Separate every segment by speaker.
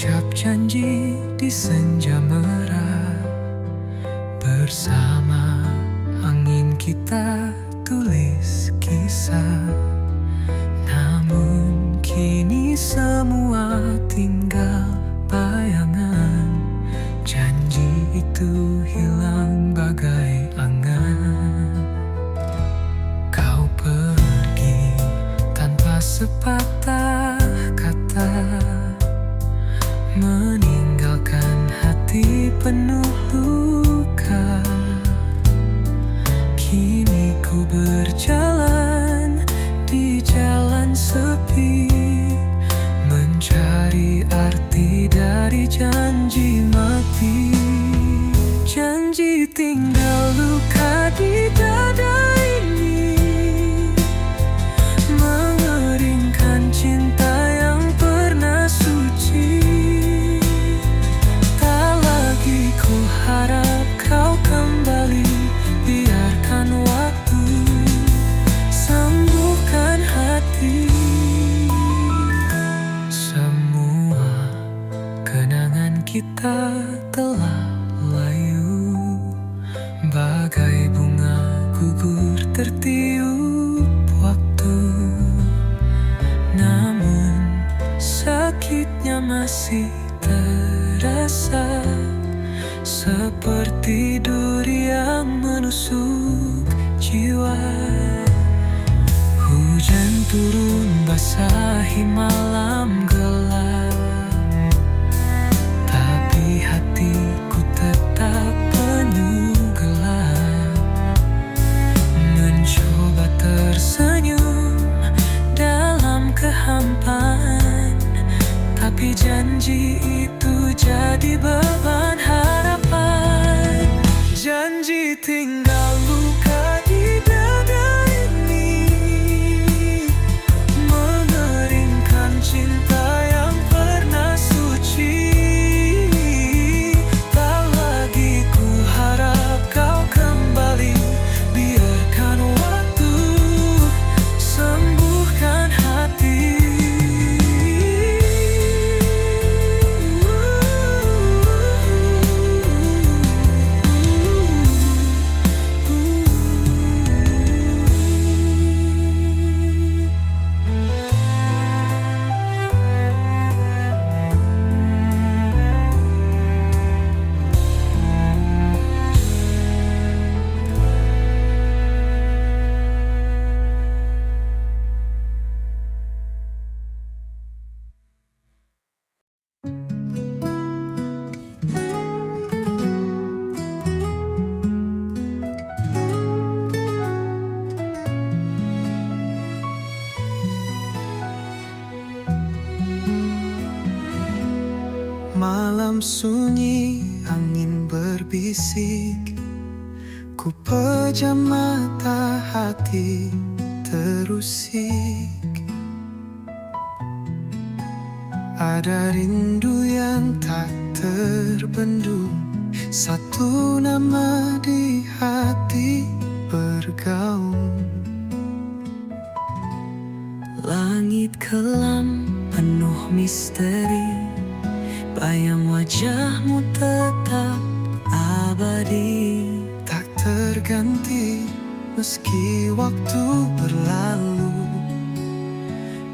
Speaker 1: Ucap janji di senja merah, bersama angin kita tulis kisah. Namun kini semua tinggal bayangan. Janji itu hilang bagai angan. Kau pergi tanpa sepatah kata, meninggalkan hati penuh luka. Kini ku berjalan di jalan sepi, mencari arti dari janji mati. Janji tinggal luka di dada ini, mengeringkan cinta yang pernah suci. Tak lagi ku harap kau kembali, biarkan waktu sembuhkan hati. Semua kenangan kita telah layu, bagai bunga gugur tertiup waktu. Namun sakitnya masih terasa, seperti duri yang menusuk jiwa. Hujan turun basahi malam gelap, tapi hatiku tetap penuh gelap. Mencoba tersenyum dalam kehampaan, tapi janji itu jadi beban harapan. Janji tinggal luka di dada ini, mengeringkan cinta yang pernah suci. Tak lagi ku harap kau kembali, biarkan waktu sembuhkan hati. Malam sunyi, angin berbisik, ku pejam mata, hati terusik. Ada rindu yang tak terbendung, satu nama di hati bergaung. Langit kelam penuh misteri, bayang wajahmu tetap abadi, tak terganti meski waktu berlalu.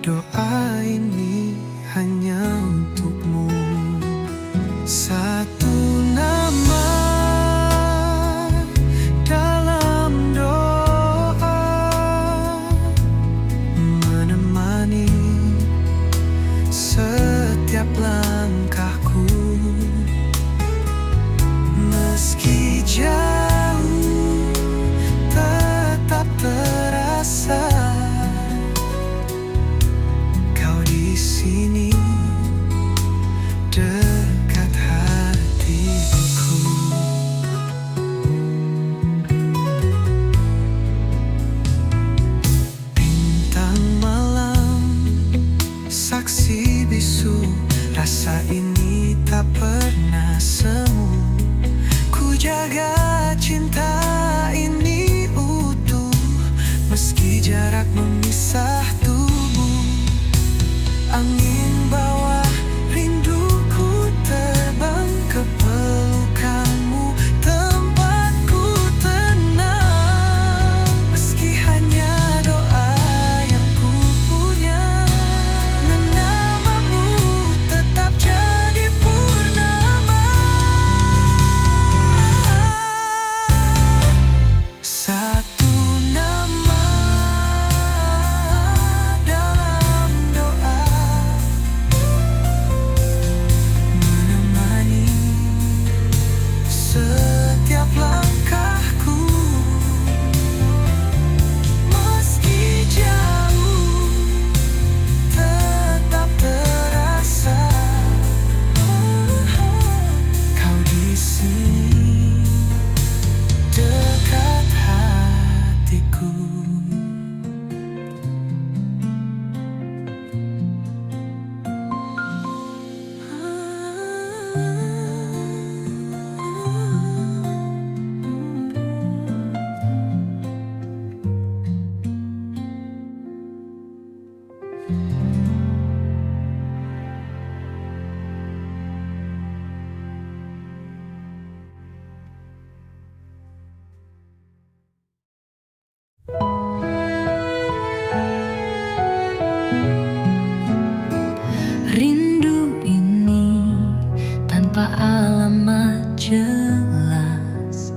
Speaker 1: Doa ini hanya untukmu. Satu nama dalam doa, menemani setiap langkahku. Meski jauh tetap terasa, kau di sini dekat hatiku. Bintang malam saksi bisu, rasa ini tak pernah semu. Ku jaga cinta ini utuh, meski jarak memisah tubuh. Angin bawa rinduku
Speaker 2: tanpa alamat jelas,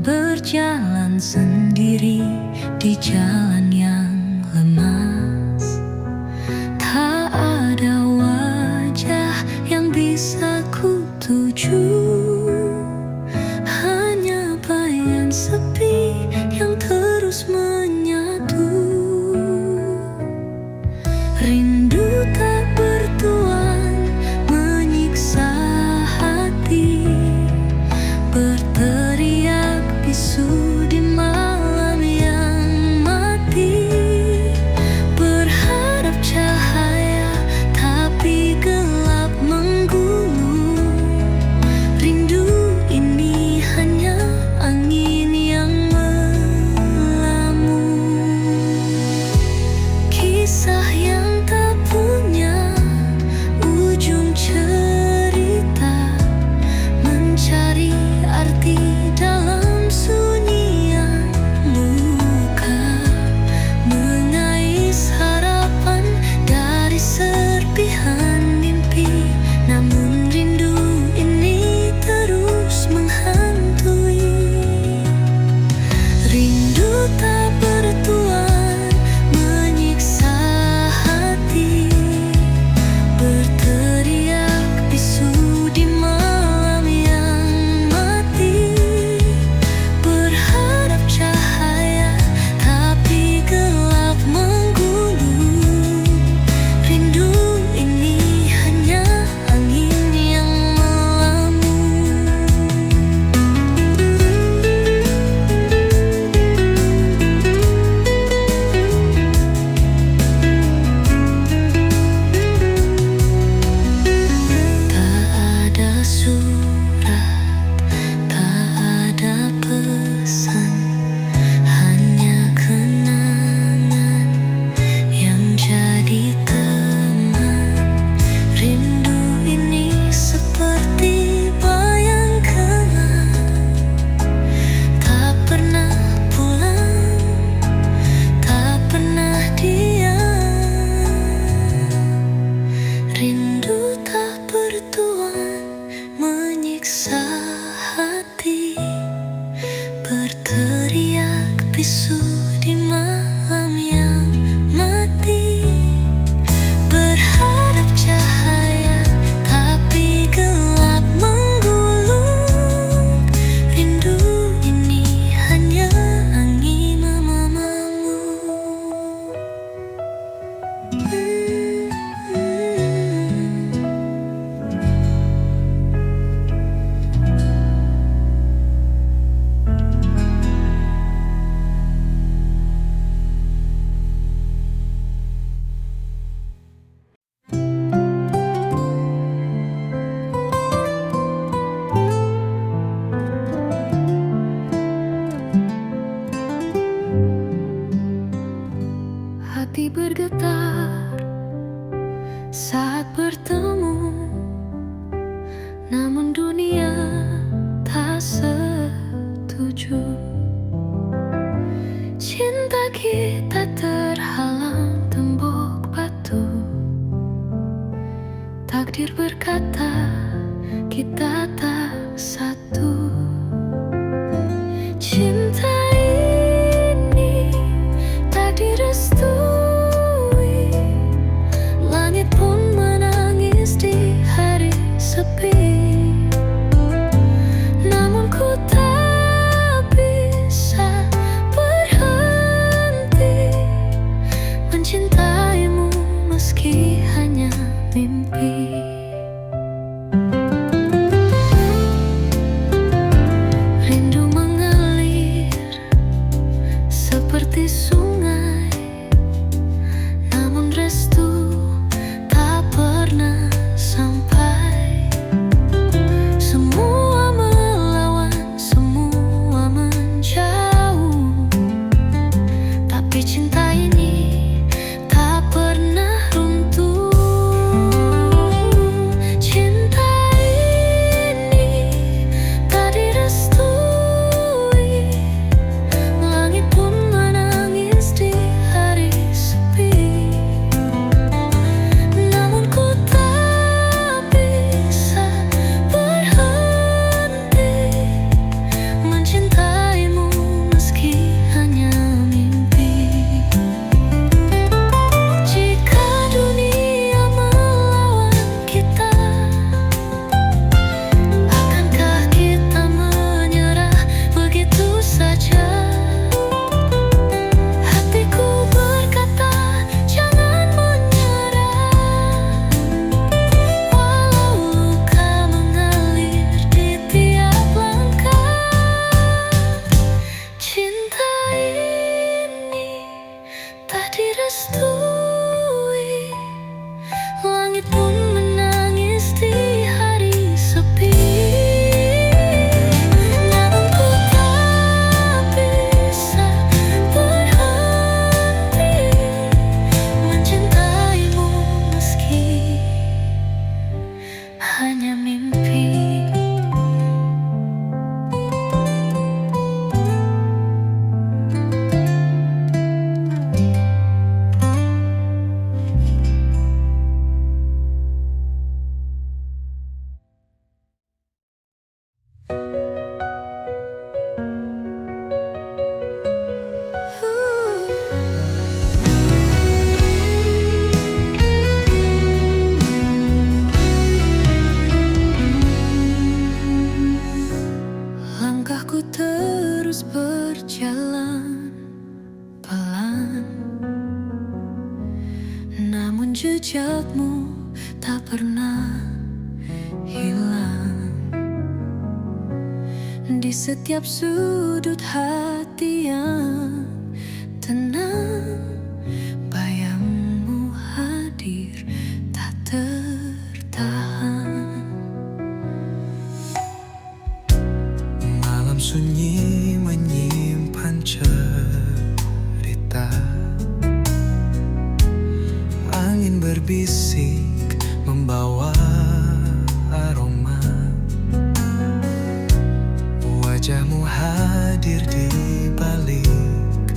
Speaker 2: berjalan sendiri di jalan yang lemas. Tak ada wajah yang bisa ku tuju, hanya bayangan sepi yang terus menyatu. Rindu tak bertuan menyiksa hati, berteriak bisu di malam yang mati. Berharap cahaya tapi gelap menggulung. Rindu ini hanya angin yang melamun. Kisah yang tak punya ujung cerita, mencari arti dalam sunyian luka, mengais harapan dari serpihan mimpi. Namun rindu ini terus menghantui. Rindu tak bertuan menyiksa hati, berteriak bisu di malam yang mati. Berharap cahaya tapi gelap menggulung. Rindu ini hanya angin yang melamun. Tak ada surat, tak ada pesan, hanya kenangan yang jadi teman. Rindu ini seperti bayang gelap, tak pernah pulang, tak pernah diam. Rindu tak bertuan menyiksa hati, berteriak bisu di malam yang mati. Berharap cahaya tapi gelap menggulung. Rindu ini hanya angin memamu. Hati bergetar saat bertemu, namun dunia tak setuju. Cinta kita terhalang tembok batu. Takdir berkata kita tak satu. Cinta ini tak direstui, langit pun menangis di hari sepi. Namun ku tak bisa berhenti mencintaimu meski hanya mimpi. hanya mimpi. Langkahku terus berjalan pelan, namun jejakmu tak pernah hilang. Di setiap sudut hati yang tenang, bayangmu hadir tak tertahan.
Speaker 1: Malam sunyi menyimpan cerita, angin berbisik membawa aroma. Wajahmu hadir di balik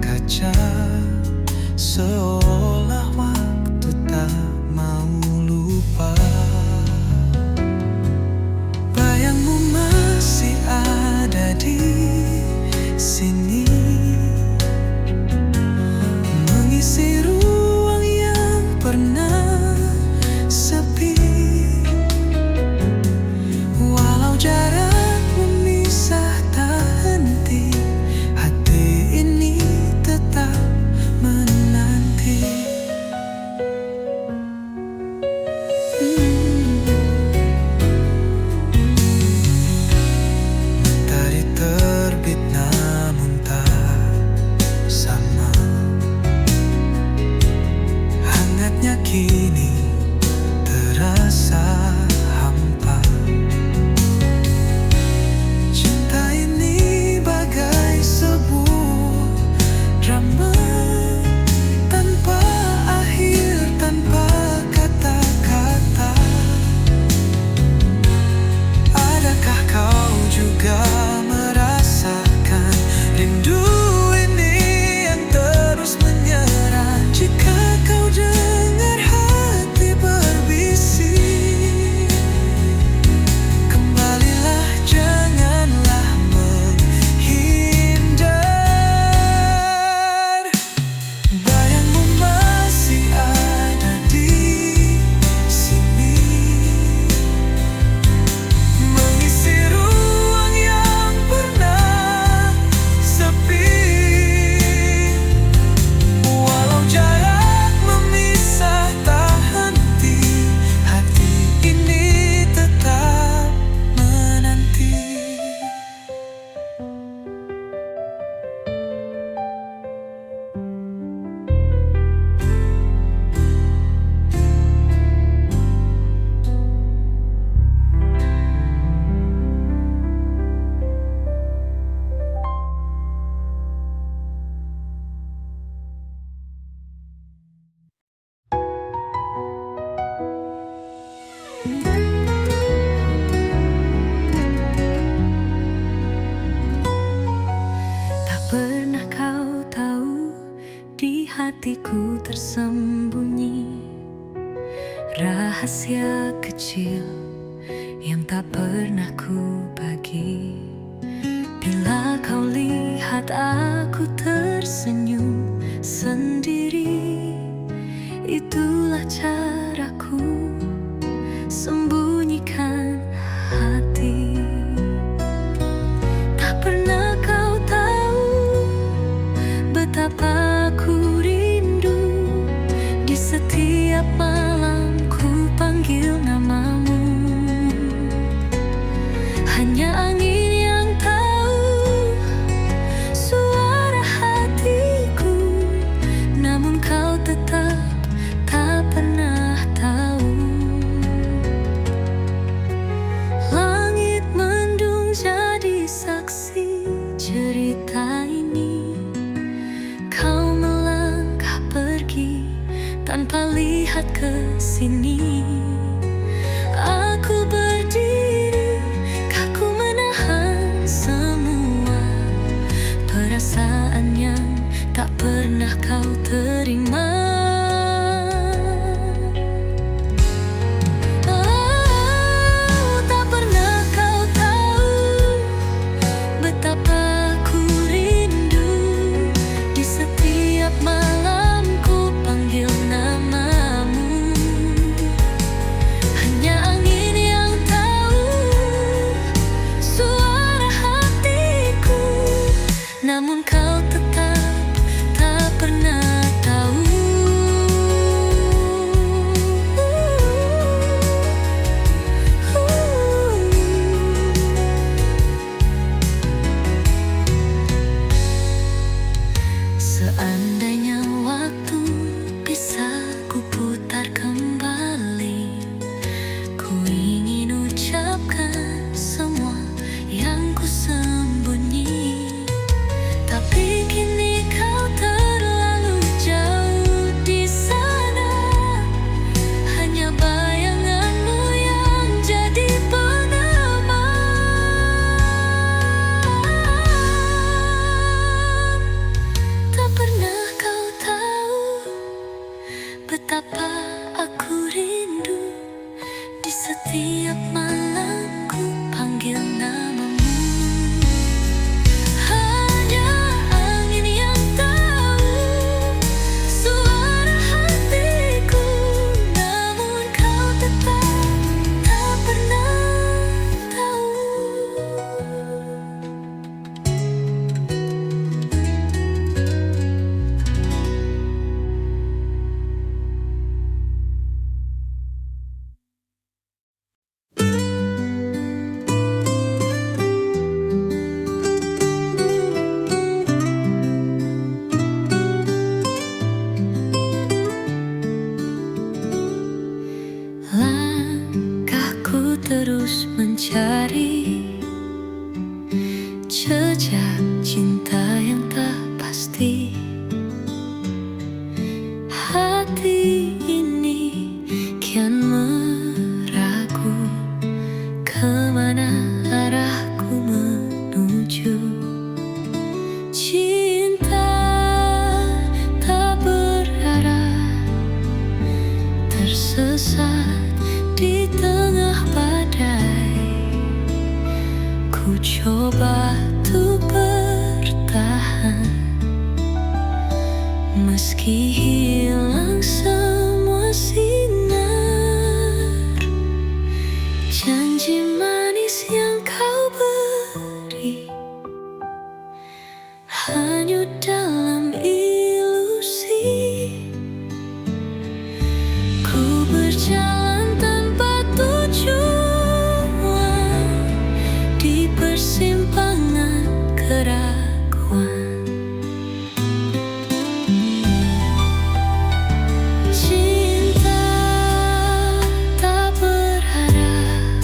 Speaker 1: kaca, seolah waktu tak mau lupa. Bayangmu masih ada di sini, mengisi ruang yang pernah sepi. Walau jarak memisah tak henti, hati ini tetap menanti. Matahari terbit namun tak sama, hangatnya kini terasa hampa. Cinta ini bagai sebuah drama, tanpa akhir, tanpa kata-kata. Adakah kau juga merasakan rindu ini yang terus menyerang? Jika kau dengar hati berbisik, kembalilah, janganlah menghindar. Bayangmu masih ada di sini, mengisi ruang yang pernah sepi. Walau jarak memisah tak henti, hati ini tetap menanti.
Speaker 2: Tak pernah kau tahu, di hatiku tersembunyi rahasia kecil yang tak pernah ku bagi. Bila kau lihat aku tersenyum sendiri, itulah caraku sembunyikan hati. Tak pernah kau tahu betapa ku rindu. Di setiap malam ku panggil namamu, hanya angin yang tahu suara Di setiap malam ku panggil namamu. Hanya angin yang tahu suara hatiku, namun kau tetap tak pernah tahu. Langkahku terus mencari jejak cinta yang tak pasti. Hati ini kian meragu, kemana arahku menuju. Cinta tak berarah, tersesat di tengah badai. Ku coba tuh bertahan, meski hilang semua sinar. Janji manis yang kau beri hanyut dalam ilusi. Ku berjalan tanpa tujuan di persimpangan keraguan. Cinta tak berharap,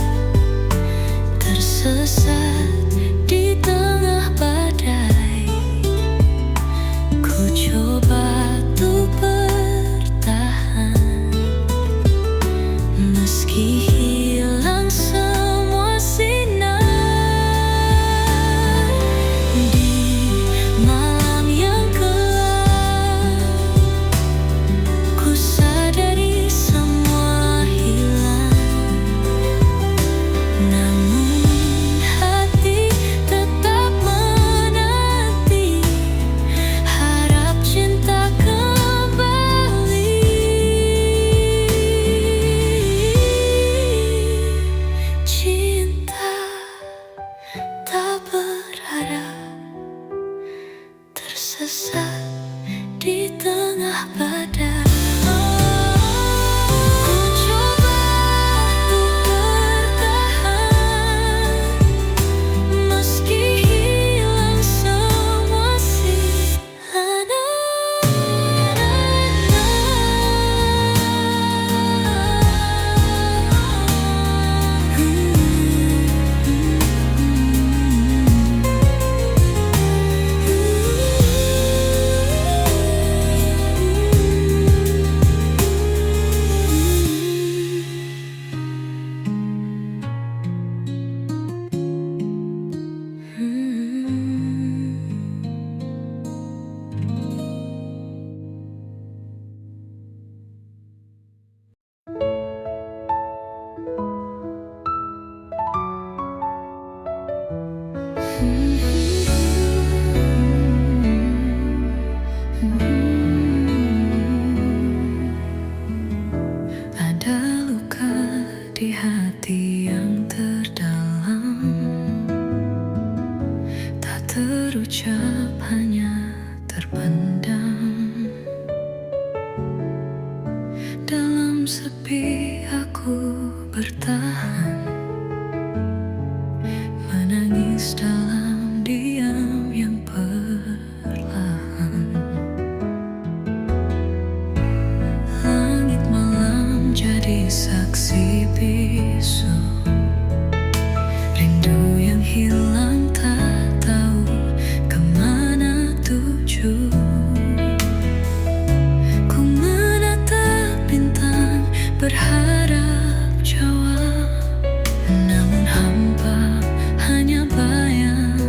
Speaker 2: tersesat di tengah badai. Ku coba tuh bertahan, meski hilang semua sinar. Di malam yang gelap, ku sadari semua hilang, namun hati tetap menanti, harap cinta kembali. Cinta tak berharap, tersesat di tengah badai. Ku coba untuk bertahan, meski hilang semua sinar. Ada luka di hati yang terdalam, tak terucap, hanya terpendam. Dalam sepi aku bertahan, menangis dalam diam yang perlahan. Langit malam jadi saksi bisu, rindu yang hilang tak tahu kemana tuju. Ku menatap bintang berharap jawab, namun hampa hanya bayang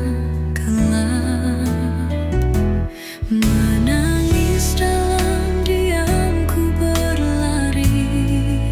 Speaker 2: gelap. Menangis dalam diam ku berlari,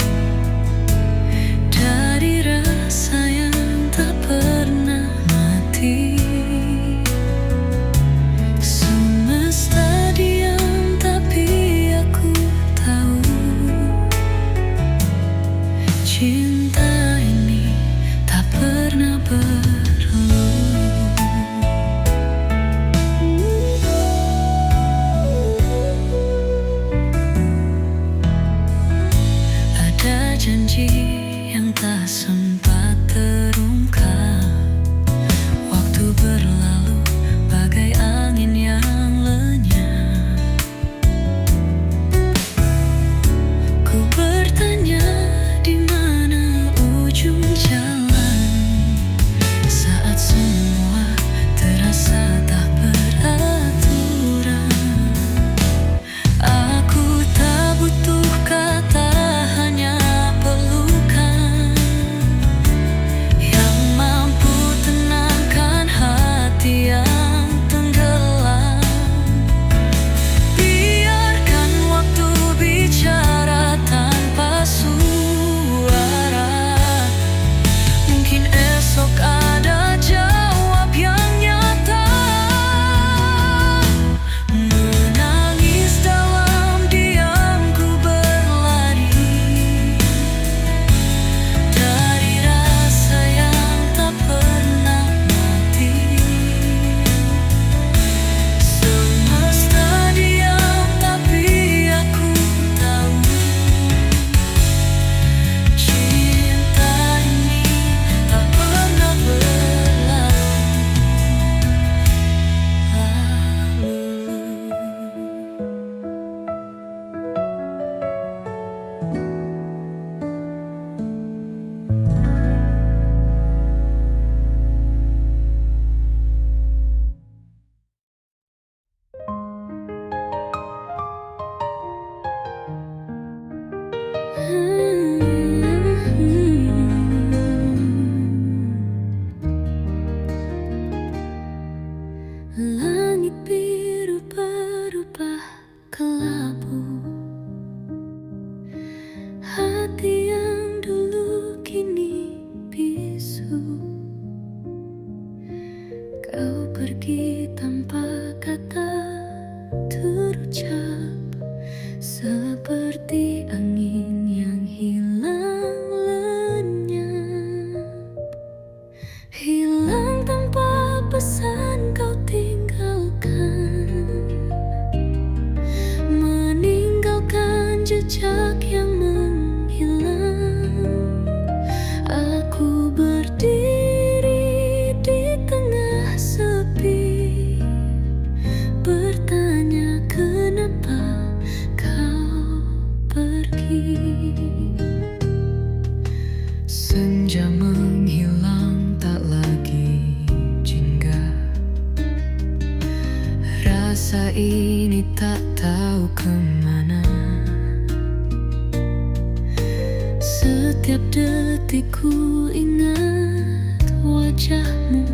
Speaker 2: wajahmu,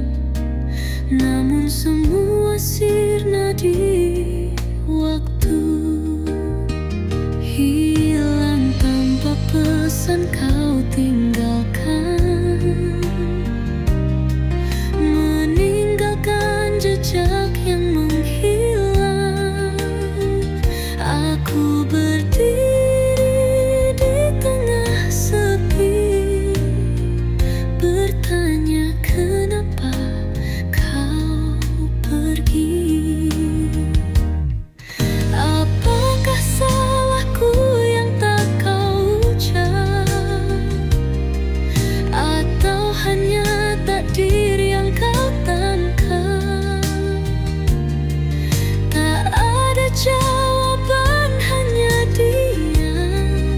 Speaker 2: namun semua sirna di waktu. Hilang tanpa pesan kau tinggalkan, meninggalkan jejak yang menghilang. Aku berdiri di tengah sepi, bertanya kenapa kau pergi. Apakah salahku yang tak kau ucap, atau hanya takdir yang kau tangkap? Tak ada jawaban, hanya diam,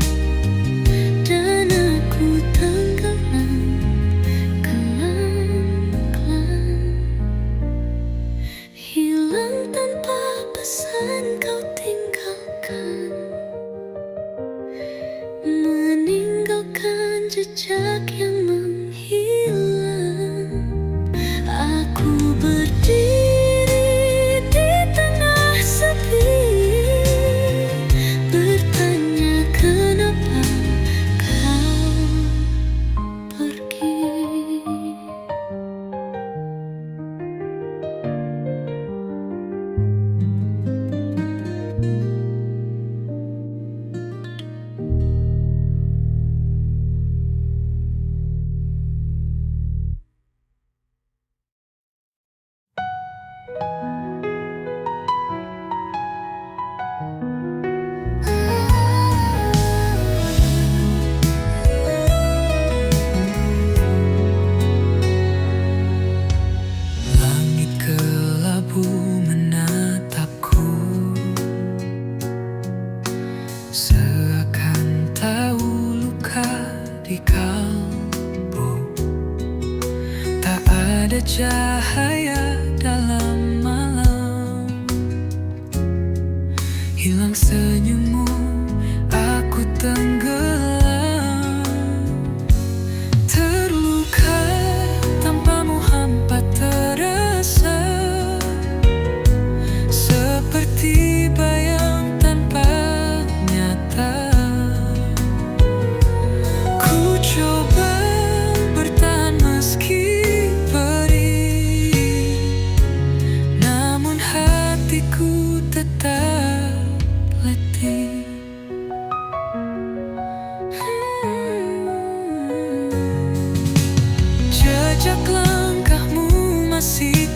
Speaker 2: dan aku tenggelam kelam-kelam. Hilang tanpa pesan kau tinggalkan, meninggalkan jejak yang menghilang. Aku berdiri di tengah sepi, bertanya kenapa kau pergi.
Speaker 1: Langit kelabu menatapku, seakan tahu luka di kalbu. Tak ada cahaya dalam malam, hilang senyummu, aku tenggelam. Terluka tanpamu hampa terasa, seperti bayang tanpa nyata. Ku coba bertahan meski perih, namun hatiku tetap letih. Jejak langkahmu masih